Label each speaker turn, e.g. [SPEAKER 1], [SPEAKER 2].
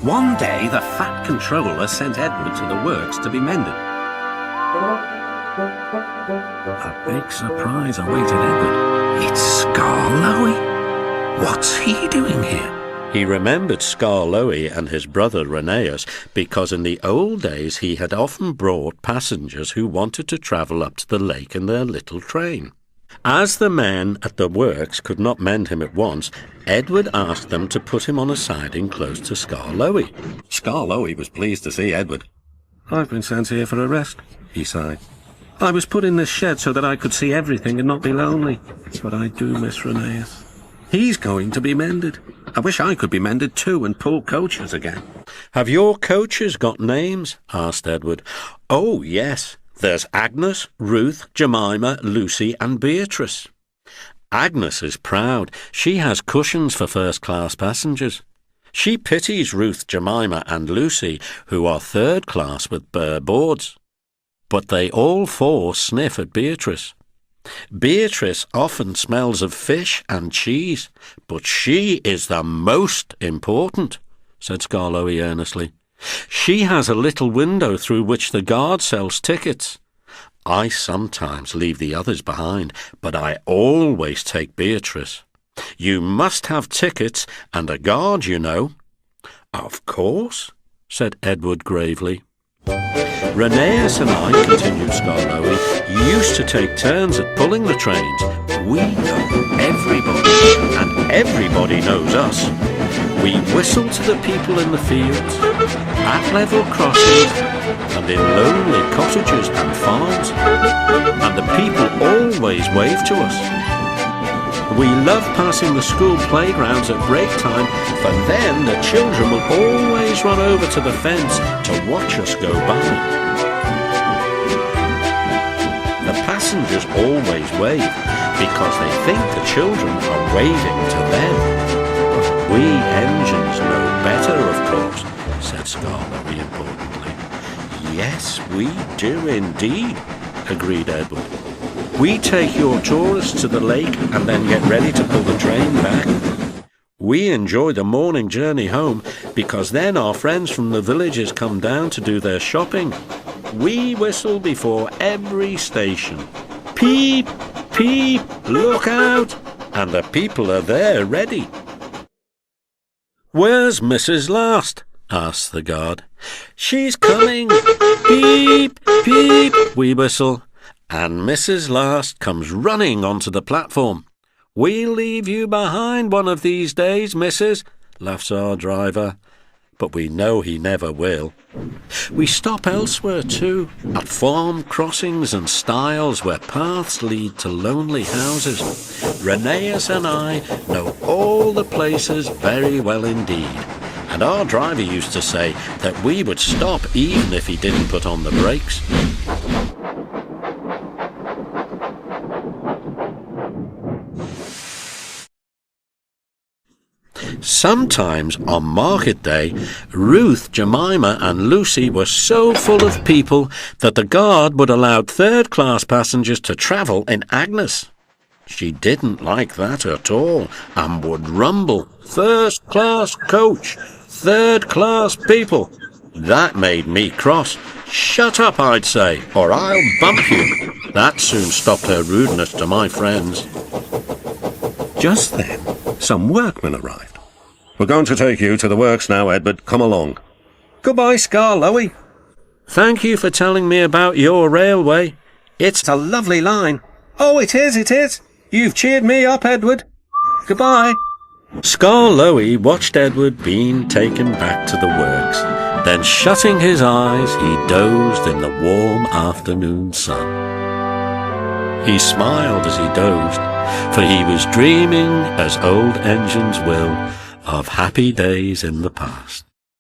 [SPEAKER 1] One day the fat controller sent Edward to the works to be mended. A big surprise awaited Edward. It's Skarloey. What's he doing here?
[SPEAKER 2] He remembered Skarloey and his brother Rheneas because in the old days he had often brought passengers who wanted to travel up to the lake in their little train. As the men at the works could not mend him at once, Edward asked them to put him on a siding close to Skarloey.
[SPEAKER 1] Skarloey was pleased to see Edward. "I've been sent here for a rest," he sighed. "I was put in this shed so that I could see everything and not be lonely. But I do miss Rheneas. He's going to be mended. I wish I could be mended too and pull coaches again."
[SPEAKER 2] "Have your coaches got names?" asked Edward. "Oh, yes. There's Agnes, Ruth, Jemima, Lucy and Beatrice. Agnes is proud. She has cushions for first-class passengers. She pities Ruth, Jemima and Lucy, who are third-class with bare boards. But they all four sniff at Beatrice. Beatrice often smells of fish and cheese, but she is the most important," said Skarloey earnestly. "She has a little window through which the guard sells tickets. I sometimes leave the others behind, but I always take Beatrice. You must have tickets and a guard, you know." "Of course," said Edward gravely. "Rheneas and I," continued Skarloey, "used to take turns at pulling the trains. We know everybody, and everybody knows us. We whistle to the people in the fields, at level crossings, and in lonely cottages and farms, and the people always wave to us. We love passing the school playgrounds at break time, for then the children will always run over to the fence to watch us go by. The passengers always wave because they think the children are waving to them. We engines know better, of course," said Skarloey importantly. "Yes, we do indeed," agreed Edward. "We take your tourists to the lake and then get ready to pull the train back. We enjoy the morning journey home because then our friends from the villages come down to do their shopping. We whistle before every station. Peep, peep, look out, and the people are there ready." "Where's Mrs. Last?" asked the guard. "She's coming. Peep, peep," we whistle, and Mrs. Last comes running onto the platform. "We'll leave you behind one of these days, missus," laughs our driver, but we know he never will. We stop elsewhere too, at farm crossings and stiles where paths lead to lonely houses. Rheneas and I know all the places very well indeed, and our driver used to say that we would stop even if he didn't put on the brakes. Sometimes on market day, Ruth, Jemima and Lucy were so full of people that the guard would allow third-class passengers to travel in Agnes. She didn't like that at all and would rumble, "First-class coach, third-class people." That made me cross. "Shut up," I'd say, "or I'll bump you." That soon stopped her rudeness to my friends.
[SPEAKER 1] Just then, some workmen arrived. "We're going to take you to the works now, Edward. Come along." "Goodbye, Skarloey."
[SPEAKER 2] "Thank you for telling me about your railway.
[SPEAKER 1] "It's a lovely line." "Oh, it is, it is. You've cheered me up, Edward. Goodbye."
[SPEAKER 2] Skarloey watched Edward being taken back to the works. Then, shutting his eyes, he dozed in the warm afternoon sun. He smiled as he dozed, for he was dreaming, as old engines will, of happy days in the past.